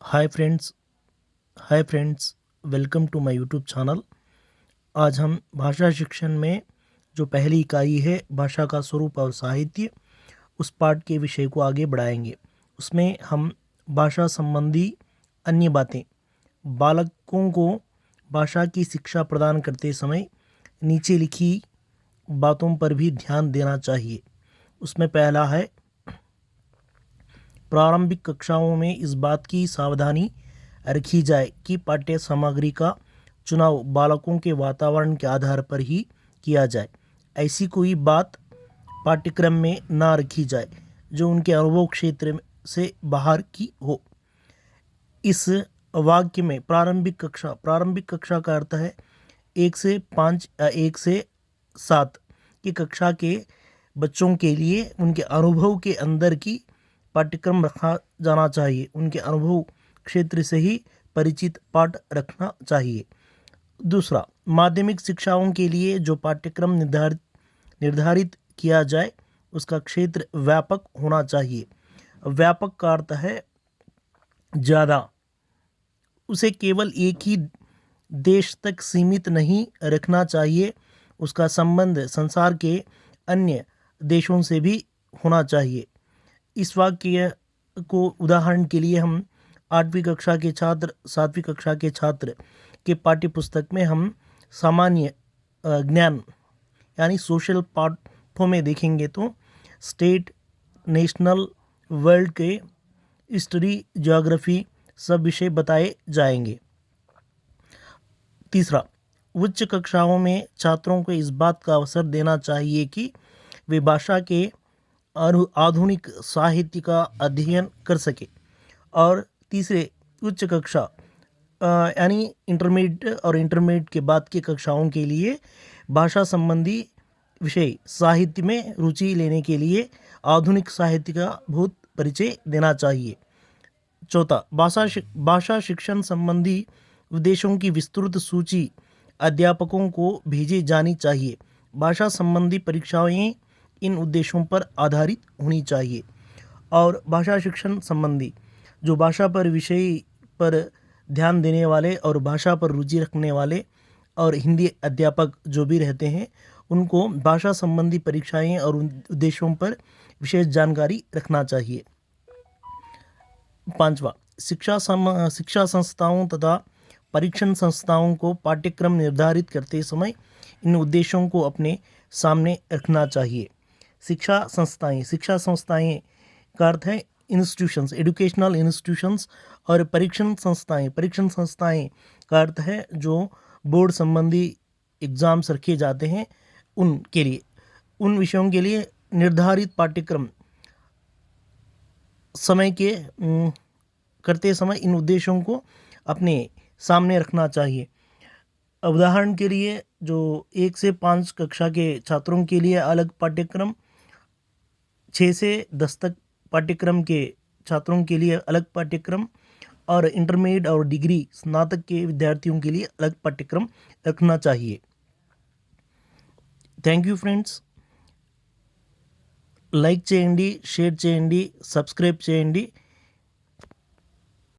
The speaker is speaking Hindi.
Hi friends welcome to my YouTube channel. आज हम भाषा शिक्षण में जो पहली इकाई है भाषा का स्वरूप और साहित्य, उस पाठ के विषय को आगे बढ़ाएंगे। उसमें हम भाषा संबंधी अन्य बातें, बालकों को भाषा की शिक्षा प्रदान करते समय नीचे लिखी बातों पर भी ध्यान देना चाहिए। उसमें पहला है, प्रारंभिक कक्षाओं में इस बात की सावधानी रखी जाए कि पाठ्य सामग्री का चुनाव बालकों के वातावरण के आधार पर ही किया जाए। ऐसी कोई बात पाठ्यक्रम में ना रखी जाए जो उनके अनुभव क्षेत्र से बाहर की हो। इस वाक्य में प्रारंभिक कक्षा का अर्थ है 1 से 5 या 1 से 7 की कक्षा के बच्चों के लिए उनके अनुभव के अंदर की पाठ्यक्रम रखा जाना चाहिए। उनके अनुभव क्षेत्र से ही परिचित पाठ रखना चाहिए। दूसरा, माध्यमिक शिक्षाओं के लिए जो पाठ्यक्रम निर्धारित किया जाए उसका क्षेत्र व्यापक होना चाहिए। व्यापक का अर्थ है ज़्यादा। उसे केवल एक ही देश तक सीमित नहीं रखना चाहिए, उसका संबंध संसार के अन्य देशों से भी होना चाहिए। इस वाक्य को उदाहरण के लिए हम 8वीं कक्षा के छात्र 7वीं कक्षा के छात्र के पाठ्य पुस्तक में हम सामान्य ज्ञान यानी सोशल पाठों में देखेंगे तो स्टेट, नेशनल, वर्ल्ड के हिस्ट्री, ज्योग्राफी सब विषय बताए जाएंगे। तीसरा, उच्च कक्षाओं में छात्रों को इस बात का अवसर देना चाहिए कि वे भाषा के आधुनिक साहित्य का अध्ययन कर सके। और तीसरे, उच्च कक्षा यानी इंटरमीडिएट के बाद की कक्षाओं के लिए भाषा संबंधी विषय साहित्य में रुचि लेने के लिए आधुनिक साहित्य का बहुत परिचय देना चाहिए। चौथा, भाषा शिक्षण संबंधी उद्देश्यों की विस्तृत सूची अध्यापकों को भेजी जानी चाहिए। भाषा संबंधी परीक्षाएं इन उद्देश्यों पर आधारित होनी चाहिए। और भाषा शिक्षण संबंधी जो भाषा पर विषय पर ध्यान देने वाले और भाषा पर रुचि रखने वाले और हिंदी अध्यापक जो भी रहते हैं, उनको भाषा संबंधी परीक्षाएं और उद्देश्यों पर विशेष जानकारी रखना चाहिए। पांचवा, शिक्षा संस्थाओं तथा परीक्षण संस्थाओं को पाठ्यक्रम निर्धारित करते समय इन उद्देश्यों को अपने सामने रखना चाहिए। शिक्षा संस्थाएं का अर्थ है इंस्टीट्यूशंस, एजुकेशनल इंस्टीट्यूशंस। और परीक्षण संस्थाएं का अर्थ है जो बोर्ड संबंधी एग्ज़ाम्स रखे जाते हैं, उनके लिए, उन विषयों के लिए निर्धारित पाठ्यक्रम समय के करते समय इन उद्देश्यों को अपने सामने रखना चाहिए। उदाहरण के लिए जो 1 से 5 कक्षा के छात्रों के लिए अलग पाठ्यक्रम, 6 से 10 तक पाठ्यक्रम के छात्रों के लिए अलग पाठ्यक्रम और इंटरमीडिएट और डिग्री स्नातक के विद्यार्थियों के लिए अलग पाठ्यक्रम रखना चाहिए। Thank you friends. లైక్ చేయండి, షేర్ చేయండి, సబ్స్క్రైబ్ చేయండి.